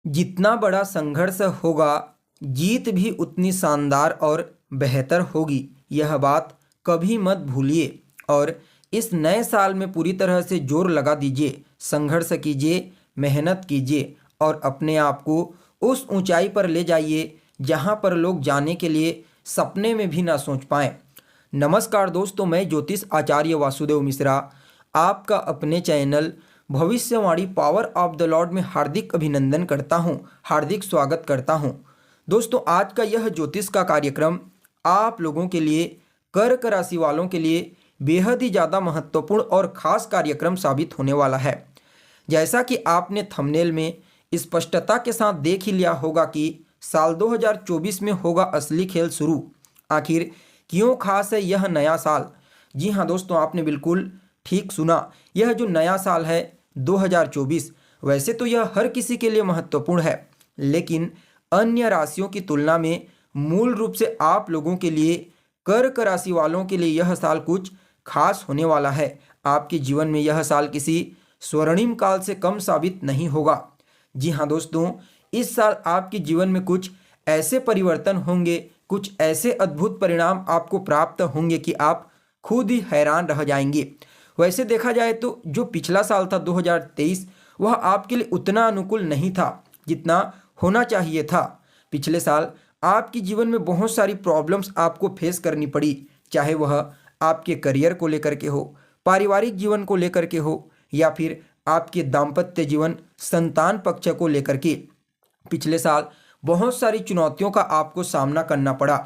जितना बड़ा संघर्ष होगा, जीत भी उतनी शानदार और बेहतर होगी। यह बात कभी मत भूलिए और इस नए साल में पूरी तरह से जोर लगा दीजिए, संघर्ष कीजिए, मेहनत कीजिए और अपने आप को उस ऊंचाई पर ले जाइए जहां पर लोग जाने के लिए सपने में भी ना सोच पाएं। नमस्कार दोस्तों, मैं ज्योतिष आचार्य वासुदेव मिश्रा आपका अपने चैनल भविष्यवाणी पावर ऑफ द लॉर्ड में हार्दिक अभिनंदन करता हूं, हार्दिक स्वागत करता हूं। दोस्तों, आज का यह ज्योतिष का कार्यक्रम आप लोगों के लिए, कर्क राशि वालों के लिए बेहद ही ज़्यादा महत्वपूर्ण और ख़ास कार्यक्रम साबित होने वाला है। जैसा कि आपने थंबनेल में स्पष्टता के साथ देख ही लिया होगा कि साल 2024 में होगा असली खेल शुरू। आखिर क्यों खास है यह नया साल? जी हाँ दोस्तों, आपने बिल्कुल ठीक सुना। यह जो नया साल है 2024, वैसे तो यह हर किसी के लिए महत्वपूर्ण है, लेकिन अन्य राशियों की तुलना में मूल रूप से आप लोगों के लिए, कर्क राशि वालों के लिए यह साल कुछ खास होने वाला है। आपके जीवन में यह साल किसी स्वर्णिम काल से कम साबित नहीं होगा। जी हाँ दोस्तों, इस साल आपके जीवन में कुछ ऐसे परिवर्तन होंगे, कुछ ऐसे अद्भुत परिणाम आपको प्राप्त होंगे कि आप खुद ही हैरान रह जाएंगे। वैसे देखा जाए तो जो पिछला साल था 2023, वह आपके लिए उतना अनुकूल नहीं था जितना होना चाहिए था। पिछले साल आपके जीवन में बहुत सारी प्रॉब्लम्स आपको फेस करनी पड़ी, चाहे वह आपके करियर को लेकर के हो, पारिवारिक जीवन को लेकर के हो, या फिर आपके दाम्पत्य जीवन, संतान पक्ष को लेकर के। पिछले साल बहुत सारी चुनौतियों का आपको सामना करना पड़ा,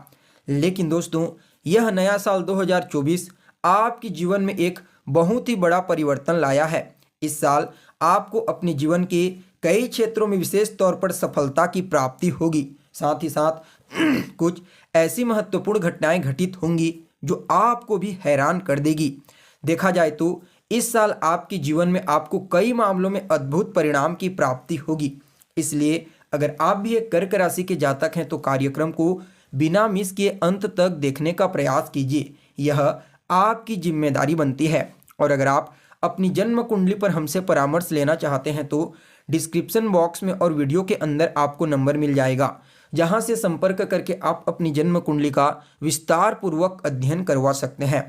लेकिन दोस्तों यह नया साल 2024 आपके जीवन में एक बहुत ही बड़ा परिवर्तन लाया है। इस साल आपको अपने जीवन के कई क्षेत्रों में विशेष तौर पर सफलता की प्राप्ति होगी। साथ ही साथ कुछ ऐसी महत्वपूर्ण घटनाएं घटित होंगी जो आपको भी हैरान कर देगी। देखा जाए तो इस साल आपके जीवन में आपको कई मामलों में अद्भुत परिणाम की प्राप्ति होगी। इसलिए अगर आप भी एक कर्क राशि के जातक हैं तो कार्यक्रम को बिना मिस किए अंत तक देखने का प्रयास कीजिए, यह आपकी जिम्मेदारी बनती है। और अगर आप अपनी जन्म कुंडली पर हमसे परामर्श लेना चाहते हैं तो डिस्क्रिप्शन बॉक्स में और वीडियो के अंदर आपको नंबर मिल जाएगा, जहां से संपर्क करके आप अपनी जन्म कुंडली का विस्तार पूर्वक अध्ययन करवा सकते हैं।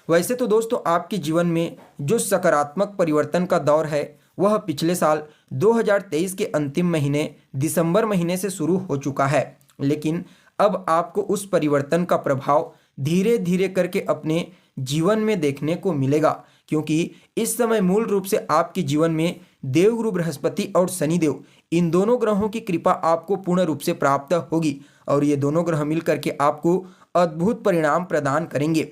वैसे तो दोस्तों आपके जीवन में जो सकारात्मक परिवर्तन का दौर है वह पिछले साल 2023 के अंतिम महीने दिसंबर महीने से शुरू हो चुका है, लेकिन अब आपको उस परिवर्तन का प्रभाव धीरे धीरे करके अपने जीवन में देखने को मिलेगा, क्योंकि इस समय मूल रूप से आपके जीवन में देवगुरु बृहस्पति और शनिदेव, इन दोनों ग्रहों की कृपा आपको पूर्ण रूप से प्राप्त होगी और ये दोनों ग्रह मिलकर के आपको अद्भुत परिणाम प्रदान करेंगे।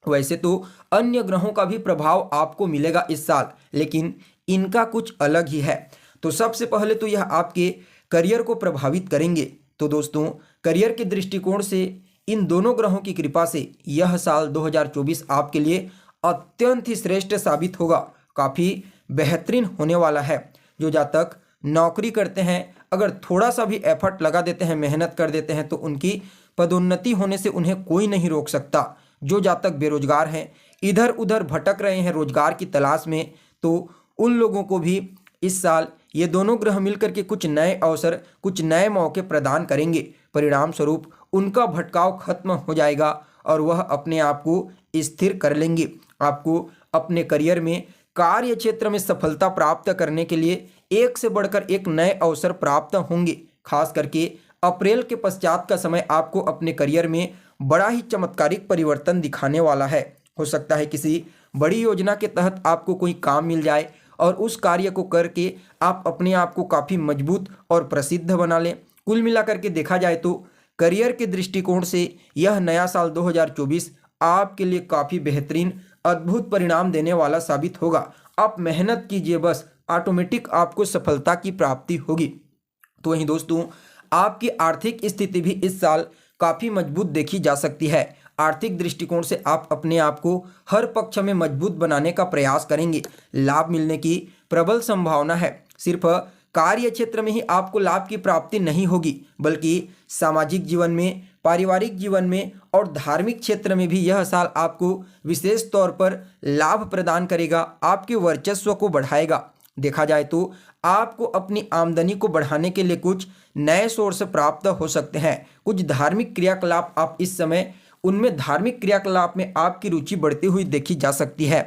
वैसे तो अन्य ग्रहों का भी प्रभाव आपको मिलेगा इस साल, लेकिन इनका कुछ अलग ही है। तो सबसे पहले तो यह आपके करियर को प्रभावित करेंगे। तो दोस्तों, करियर के दृष्टिकोण से इन दोनों ग्रहों की कृपा से यह साल 2024 आपके लिए अत्यंत ही श्रेष्ठ साबित होगा, काफ़ी बेहतरीन होने वाला है। जो जातक नौकरी करते हैं, अगर थोड़ा सा भी एफर्ट लगा देते हैं, मेहनत कर देते हैं, तो उनकी पदोन्नति होने से उन्हें कोई नहीं रोक सकता। जो जातक बेरोजगार हैं, इधर उधर भटक रहे हैं रोजगार की तलाश में, तो उन लोगों को भी इस साल ये दोनों ग्रह मिलकर के कुछ नए अवसर, कुछ नए मौके प्रदान करेंगे। परिणाम स्वरूप उनका भटकाव खत्म हो जाएगा और वह अपने आप को स्थिर कर लेंगे। आपको अपने करियर में, कार्य क्षेत्र में सफलता प्राप्त करने के लिए एक से बढ़कर एक नए अवसर प्राप्त होंगे। खास करके अप्रैल के पश्चात का समय आपको अपने करियर में बड़ा ही चमत्कारिक परिवर्तन दिखाने वाला है। हो सकता है किसी बड़ी योजना के तहत आपको कोई काम मिल जाए और उस कार्य को करके आप अपने आप को काफ़ी मजबूत और प्रसिद्ध बना लें। कुल मिलाकर के देखा जाए तो करियर के दृष्टिकोण से यह नया साल 2024 आपके लिए काफ़ी बेहतरीन, अद्भुत परिणाम देने वाला साबित होगा। आप मेहनत कीजिए, बस ऑटोमेटिक आपको सफलता की प्राप्ति होगी। तो वहीं दोस्तों, आपकी आर्थिक स्थिति भी इस साल काफ़ी मजबूत देखी जा सकती है। आर्थिक दृष्टिकोण से आप अपने आप को हर पक्ष में मजबूत बनाने का प्रयास करेंगे। लाभ मिलने की प्रबल संभावना है। सिर्फ कार्य क्षेत्र में ही आपको लाभ की प्राप्ति नहीं होगी, बल्कि सामाजिक जीवन में, पारिवारिक जीवन में और धार्मिक क्षेत्र में भी यह साल आपको विशेष तौर पर लाभ प्रदान करेगा, आपके वर्चस्व को बढ़ाएगा। देखा जाए तो आपको अपनी आमदनी को बढ़ाने के लिए कुछ नए सोर्स प्राप्त हो सकते हैं। कुछ धार्मिक क्रियाकलाप आप इस समय उनमें धार्मिक क्रियाकलाप में आपकी रुचि बढ़ती हुई देखी जा सकती है।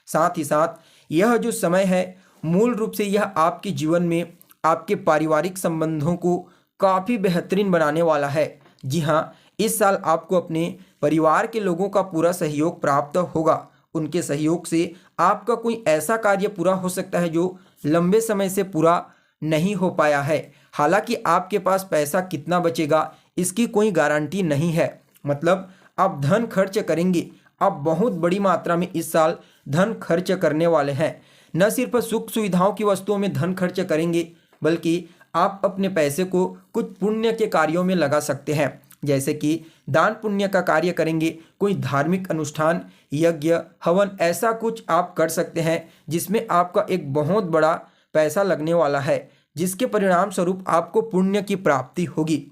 साथ ही साथ यह जो समय है मूल रूप से यह आपके जीवन में आपके पारिवारिक संबंधों को काफ़ी बेहतरीन बनाने वाला है। जी हाँ, इस साल आपको अपने परिवार के लोगों का पूरा सहयोग प्राप्त होगा। उनके सहयोग से आपका कोई ऐसा कार्य पूरा हो सकता है जो लंबे समय से पूरा नहीं हो पाया है। हालांकि आपके पास पैसा कितना बचेगा इसकी कोई गारंटी नहीं है। मतलब आप धन खर्च करेंगे, आप बहुत बड़ी मात्रा में इस साल धन खर्च करने वाले हैं। न सिर्फ सुख सुविधाओं की वस्तुओं में धन खर्च करेंगे बल्कि आप अपने पैसे को कुछ पुण्य के कार्यों में लगा सकते हैं, जैसे कि दान पुण्य का कार्य करेंगे, कोई धार्मिक अनुष्ठान, यज्ञ, हवन, ऐसा कुछ आप कर सकते हैं जिसमें आपका एक बहुत बड़ा पैसा लगने वाला है, जिसके परिणाम स्वरूप आपको पुण्य की प्राप्ति होगी।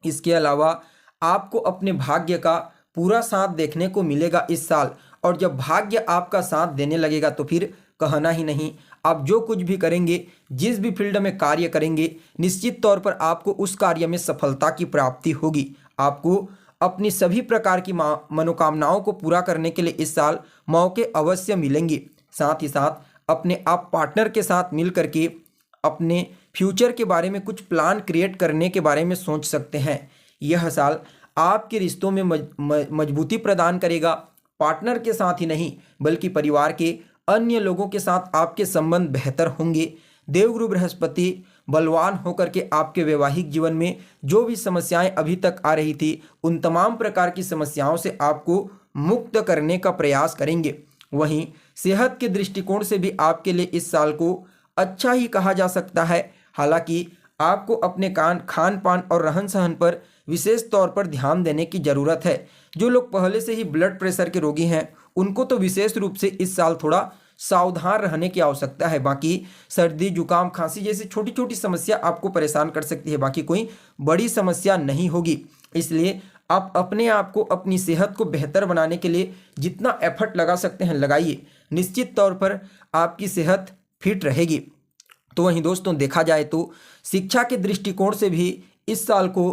इसके अलावा आपको अपने भाग्य का पूरा साथ देखने को मिलेगा इस साल, और जब भाग्य आपका साथ देने लगेगा तो फिर कहना ही नहीं। आप जो कुछ भी करेंगे, जिस भी फील्ड में कार्य करेंगे, निश्चित तौर पर आपको उस कार्य में सफलता की प्राप्ति होगी। आपको अपनी सभी प्रकार की मनोकामनाओं को पूरा करने के लिए इस साल मौके अवश्य मिलेंगे। साथ ही साथ अपने आप पार्टनर के साथ मिल करके अपने फ्यूचर के बारे में कुछ प्लान क्रिएट करने के बारे में सोच सकते हैं। यह साल आपके रिश्तों में मजबूती प्रदान करेगा। पार्टनर के साथ ही नहीं बल्कि परिवार के अन्य लोगों के साथ आपके संबंध बेहतर होंगे। देवगुरु बृहस्पति बलवान होकर के आपके वैवाहिक जीवन में जो भी समस्याएं अभी तक आ रही थी उन तमाम प्रकार की समस्याओं से आपको मुक्त करने का प्रयास करेंगे। वहीं सेहत के दृष्टिकोण से भी आपके लिए इस साल को अच्छा ही कहा जा सकता है। हालांकि आपको अपने खान पान और रहन सहन पर विशेष तौर पर ध्यान देने की ज़रूरत है। जो लोग पहले से ही ब्लड प्रेशर के रोगी हैं उनको तो विशेष रूप से इस साल थोड़ा सावधान रहने की आवश्यकता है। बाकी सर्दी जुकाम खांसी जैसी छोटी छोटी समस्या आपको परेशान कर सकती है, बाकी कोई बड़ी समस्या नहीं होगी। इसलिए आप अपने आप को अपनी सेहत को बेहतर बनाने के लिए जितना एफर्ट लगा सकते हैं लगाइए, निश्चित तौर पर आपकी सेहत फिट रहेगी। तो वहीं दोस्तों देखा जाए तो शिक्षा के दृष्टिकोण से भी इस साल को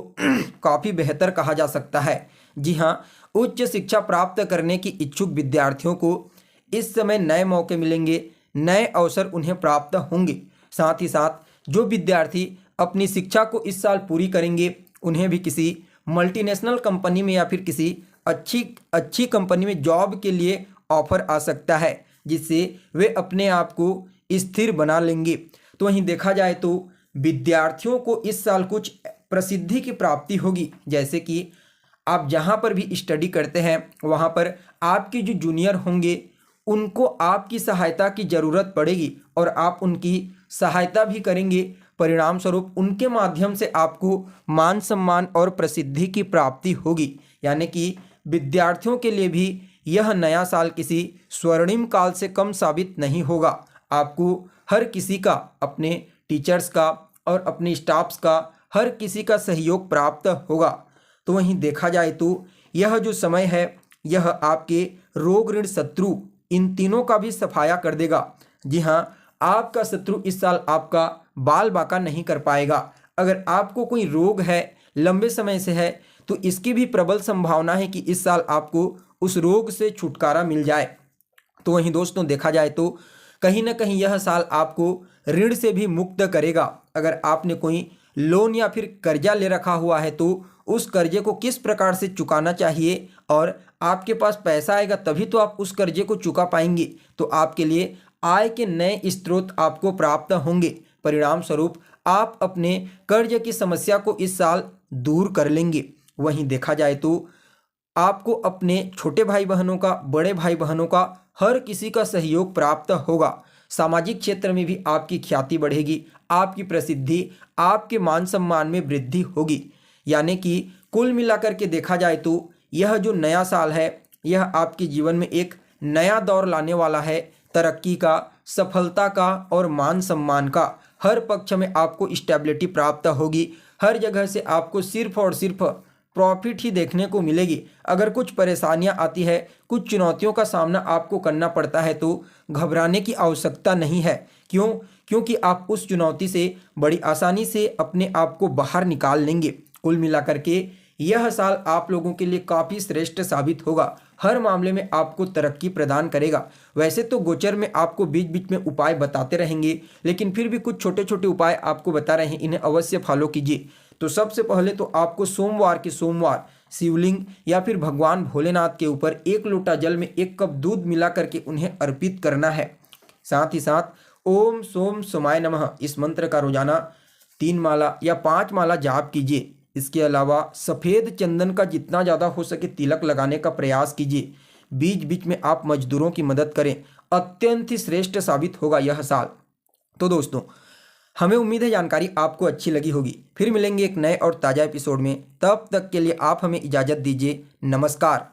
काफ़ी बेहतर कहा जा सकता है। जी हाँ, उच्च शिक्षा प्राप्त करने की इच्छुक विद्यार्थियों को इस समय नए मौके मिलेंगे, नए अवसर उन्हें प्राप्त होंगे। साथ ही साथ जो विद्यार्थी अपनी शिक्षा को इस साल पूरी करेंगे उन्हें भी किसी मल्टीनेशनल कंपनी में या फिर किसी अच्छी कंपनी में जॉब के लिए ऑफर आ सकता है, जिससे वे अपने आप को स्थिर बना लेंगे। तो वहीं देखा जाए तो विद्यार्थियों को इस साल कुछ प्रसिद्धि की प्राप्ति होगी, जैसे कि आप जहाँ पर भी स्टडी करते हैं वहाँ पर आपके जो जूनियर होंगे उनको आपकी सहायता की ज़रूरत पड़ेगी और आप उनकी सहायता भी करेंगे। परिणाम स्वरूप उनके माध्यम से आपको मान सम्मान और प्रसिद्धि की प्राप्ति होगी। यानी कि विद्यार्थियों के लिए भी यह नया साल किसी स्वर्णिम काल से कम साबित नहीं होगा। आपको हर किसी का, अपने टीचर्स का और अपने स्टाफ्स का, हर किसी का सहयोग प्राप्त होगा। तो वहीं देखा जाए तो यह जो समय है यह आपके रोग ऋण शत्रु इन तीनों का भी सफाया कर देगा। जी हाँ, आपका शत्रु इस साल आपका बाल बाका नहीं कर पाएगा। अगर आपको कोई रोग है, लंबे समय से है, तो इसकी भी प्रबल संभावना है कि इस साल आपको उस रोग से छुटकारा मिल जाए। तो वहीं दोस्तों देखा जाए तो कहीं ना कहीं यह साल आपको ऋण से भी मुक्त करेगा। अगर आपने कोई लोन या फिर कर्जा ले रखा हुआ है तो उस कर्जे को किस प्रकार से चुकाना चाहिए, और आपके पास पैसा आएगा तभी तो आप उस कर्जे को चुका पाएंगे। तो आपके लिए आय के नए स्रोत आपको प्राप्त होंगे। परिणाम स्वरूप आप अपने कर्ज की समस्या को इस साल दूर कर लेंगे। वहीं देखा जाए तो आपको अपने छोटे भाई बहनों का, बड़े भाई बहनों का, हर किसी का सहयोग प्राप्त होगा। सामाजिक क्षेत्र में भी आपकी ख्याति बढ़ेगी, आपकी प्रसिद्धि, आपके मान सम्मान में वृद्धि होगी। यानी कि कुल मिलाकर के देखा जाए तो यह जो नया साल है यह आपके जीवन में एक नया दौर लाने वाला है। तरक्की का, सफलता का और मान सम्मान का, हर पक्ष में आपको स्टेबिलिटी प्राप्त होगी। हर जगह से आपको सिर्फ और सिर्फ प्रॉफिट ही देखने को मिलेगी। अगर कुछ परेशानियां आती है, कुछ चुनौतियों का सामना आपको करना पड़ता है तो घबराने की आवश्यकता नहीं है। क्यों? क्योंकि आप उस चुनौती से बड़ी आसानी से अपने आप को बाहर निकाल लेंगे। कुल मिलाकर के यह साल आप लोगों के लिए काफ़ी श्रेष्ठ साबित होगा। हर मामले में आपको तरक्की प्रदान करेगा। वैसे तो गोचर में आपको बीच बीच में उपाय बताते रहेंगे, लेकिन फिर भी कुछ छोटे छोटे उपाय आपको बता रहे हैं, इन्हें अवश्य फॉलो कीजिए। तो सबसे पहले तो आपको सोमवार के सोमवार शिवलिंग या फिर भगवान भोलेनाथ के ऊपर 1 लोटा जल में 1 कप दूध मिला करके उन्हें अर्पित करना है। साथ ही साथ ओम सोम सोमाय नमः इस मंत्र का रोजाना 3 माला या 5 माला जाप कीजिए। इसके अलावा सफ़ेद चंदन का जितना ज़्यादा हो सके तिलक लगाने का प्रयास कीजिए। बीच बीच में आप मजदूरों की मदद करें, अत्यंत ही श्रेष्ठ साबित होगा यह साल। तो दोस्तों, हमें उम्मीद है जानकारी आपको अच्छी लगी होगी। फिर मिलेंगे एक नए और ताज़ा एपिसोड में, तब तक के लिए आप हमें इजाज़त दीजिए। नमस्कार।